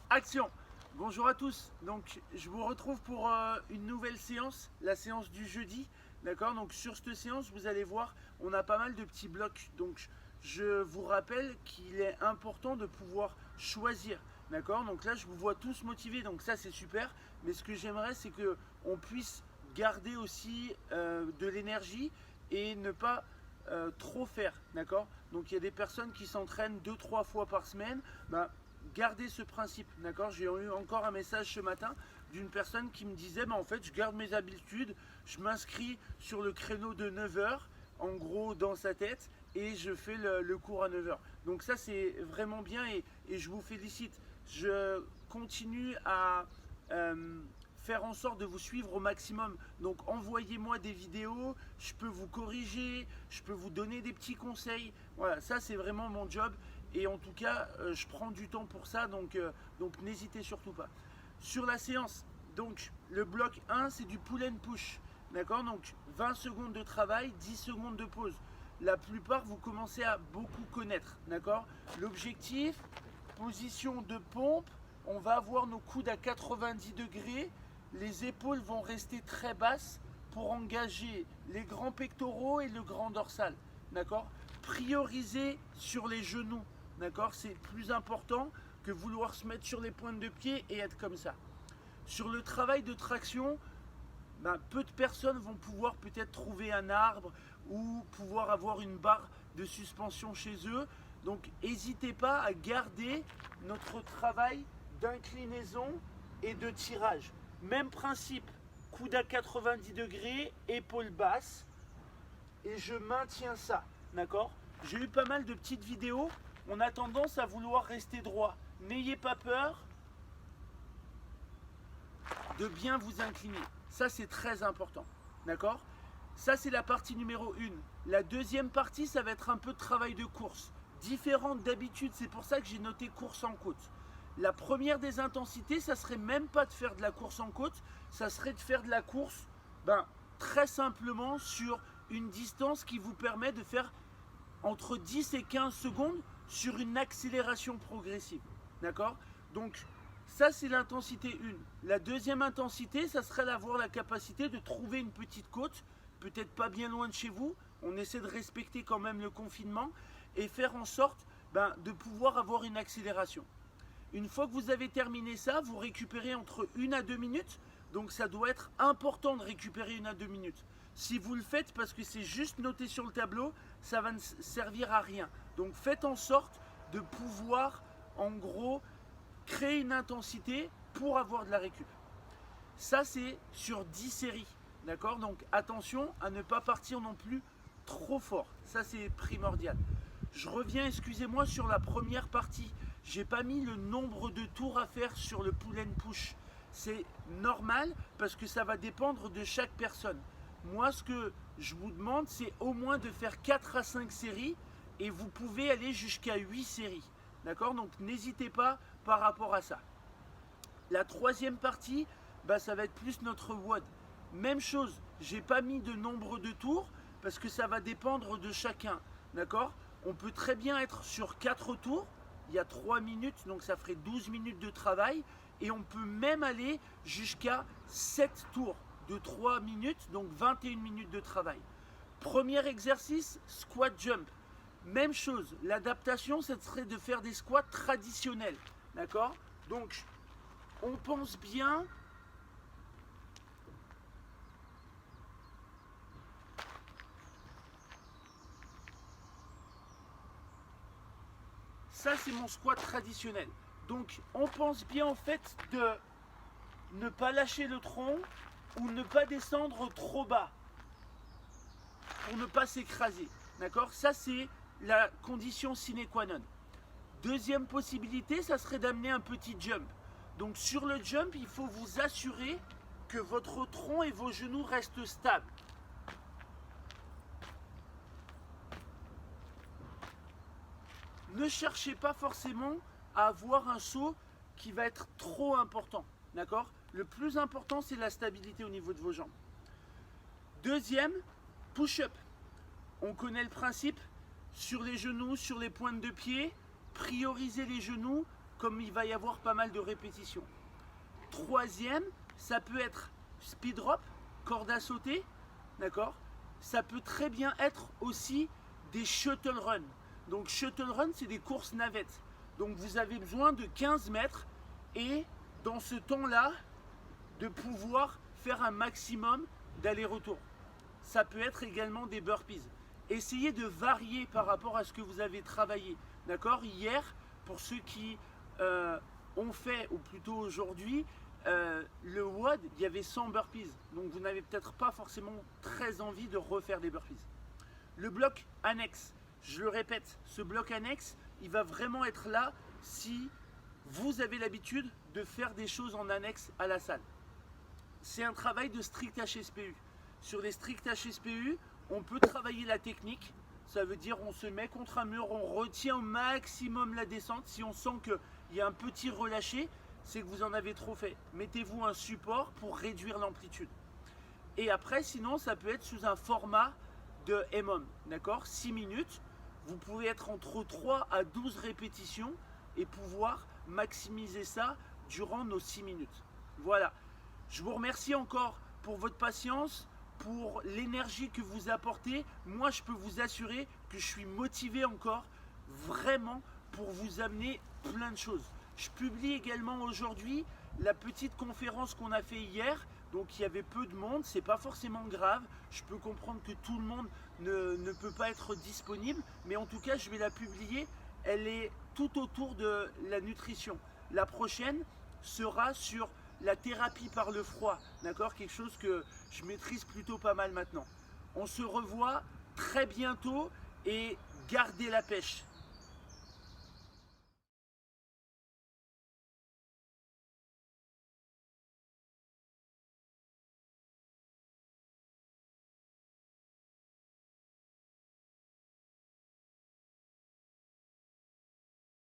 Action! Bonjour à tous, donc je vous retrouve pour une nouvelle séance, la séance du jeudi, d'accord? Donc sur cette séance, vous allez voir, on a pas mal de petits blocs, donc je vous rappelle qu'il est important de pouvoir choisir, d'accord? Donc là, je vous vois tous motivés, donc ça c'est super, mais ce que j'aimerais, c'est que on puisse garder aussi de l'énergie et ne pas trop faire, d'accord? Donc il y a des personnes qui s'entraînent 2-3 fois par semaine, bah, gardez ce principe, d'accord? J'ai eu encore un message ce matin d'une personne qui me disait, bah, en fait, je garde mes habitudes, je m'inscris sur le créneau de 9 heures, en gros, dans sa tête, et je fais le cours à 9 heures. Donc ça, c'est vraiment bien et je vous félicite. Je continue à faire en sorte de vous suivre au maximum. Donc envoyez-moi des vidéos, je peux vous corriger, je peux vous donner des petits conseils. Voilà, ça c'est vraiment mon job. Et en tout cas, je prends du temps pour ça, donc n'hésitez surtout pas. Sur la séance, donc le bloc 1, c'est du pull and push. D'accord? Donc 20 secondes de travail, 10 secondes de pause. La plupart, vous commencez à beaucoup connaître. D'accord? L'objectif, position de pompe, on va avoir nos coudes à 90 degrés. Les épaules vont rester très basses pour engager les grands pectoraux et le grand dorsal. D'accord? Prioriser sur les genoux. D'accord? C'est plus important que vouloir se mettre sur les pointes de pied et être comme ça. Sur le travail de traction, ben, peu de personnes vont pouvoir peut-être trouver un arbre ou pouvoir avoir une barre de suspension chez eux. Donc n'hésitez pas à garder notre travail d'inclinaison et de tirage. Même principe, coude à 90 degrés, épaules basses, et je maintiens ça, d'accord? J'ai eu pas mal de petites vidéos, on a tendance à vouloir rester droit. N'ayez pas peur de bien vous incliner. Ça, c'est très important, d'accord? Ça, c'est la partie numéro 1. La deuxième partie, ça va être un peu de travail de course. Différente d'habitude, c'est pour ça que j'ai noté course en côte. La première des intensités, ça serait même pas de faire de la course en côte, ça serait de faire de la course, très simplement sur une distance qui vous permet de faire entre 10 et 15 secondes sur une accélération progressive. D'accord? Donc, ça, c'est l'intensité 1. La deuxième intensité, ça serait d'avoir la capacité de trouver une petite côte, peut-être pas bien loin de chez vous. On essaie de respecter quand même le confinement et faire en sorte de pouvoir avoir une accélération. Une fois que vous avez terminé ça, vous récupérez entre 1 à 2 minutes. Donc ça doit être important de récupérer 1 à 2 minutes. Si vous le faites parce que c'est juste noté sur le tableau, ça va ne servir à rien. Donc faites en sorte de pouvoir, en gros, créer une intensité pour avoir de la récup. Ça, c'est sur 10 séries. D'accord? Donc attention à ne pas partir non plus trop fort. Ça, c'est primordial. Je reviens, excusez-moi, sur la première partie. J'ai pas mis le nombre de tours à faire sur le pull and push. C'est normal parce que ça va dépendre de chaque personne. Moi, ce que je vous demande, c'est au moins de faire 4 à 5 séries et vous pouvez aller jusqu'à 8 séries. D'accord? Donc n'hésitez pas par rapport à ça. La troisième partie, ça va être plus notre WOD. Même chose, j'ai pas mis de nombre de tours parce que ça va dépendre de chacun. D'accord? On peut très bien être sur 4 tours, il y a 3 minutes, donc ça ferait 12 minutes de travail. Et on peut même aller jusqu'à 7 tours de 3 minutes, donc 21 minutes de travail. Premier exercice, squat jump. Même chose, l'adaptation, ça serait de faire des squats traditionnels. D'accord? Donc, on pense bien. Ça, c'est mon squat traditionnel. Donc, on pense bien en fait de ne pas lâcher le tronc ou ne pas descendre trop bas pour ne pas s'écraser. D'accord? Ça, c'est la condition sine qua non. Deuxième possibilité, ça serait d'amener un petit jump. Donc, sur le jump, il faut vous assurer que votre tronc et vos genoux restent stables. Ne cherchez pas forcément à avoir un saut qui va être trop important. D'accord? Le plus important, c'est la stabilité au niveau de vos jambes. Deuxième, push-up. On connaît le principe, sur les genoux, sur les pointes de pied, prioriser les genoux, comme il va y avoir pas mal de répétitions. Troisième, ça peut être speed drop, corde à sauter, d'accord? Ça peut très bien être aussi des shuttle run. Donc shuttle run, c'est des courses navettes. Donc vous avez besoin de 15 mètres et dans ce temps-là, de pouvoir faire un maximum d'aller-retour. Ça peut être également des burpees. Essayez de varier par rapport à ce que vous avez travaillé. D'accord? Hier, pour ceux qui ont fait, ou plutôt aujourd'hui, le WOD, il y avait 100 burpees. Donc vous n'avez peut-être pas forcément très envie de refaire des burpees. Le bloc annexe, je le répète, ce bloc annexe, il va vraiment être là si vous avez l'habitude de faire des choses en annexe à la salle. C'est un travail de strict HSPU. Sur les stricts HSPU, on peut travailler la technique. Ça veut dire on se met contre un mur, on retient au maximum la descente. Si on sent qu'il y a un petit relâché, c'est que vous en avez trop fait. Mettez-vous un support pour réduire l'amplitude. Et après, sinon, ça peut être sous un format de EMOM, d'accord? 6 minutes. Vous pouvez être entre 3 à 12 répétitions et pouvoir maximiser ça durant nos 6 minutes. Voilà. Je vous remercie encore pour votre patience, pour l'énergie que vous apportez. Moi, je peux vous assurer que je suis motivé encore vraiment pour vous amener plein de choses. Je publie également aujourd'hui la petite conférence qu'on a fait hier. Donc il y avait peu de monde, c'est pas forcément grave. Je peux comprendre que tout le monde ne peut pas être disponible, mais en tout cas je vais la publier. Elle est tout autour de la nutrition. La prochaine sera sur la thérapie par le froid, d'accord? Quelque chose que je maîtrise plutôt pas mal maintenant. On se revoit très bientôt et gardez la pêche.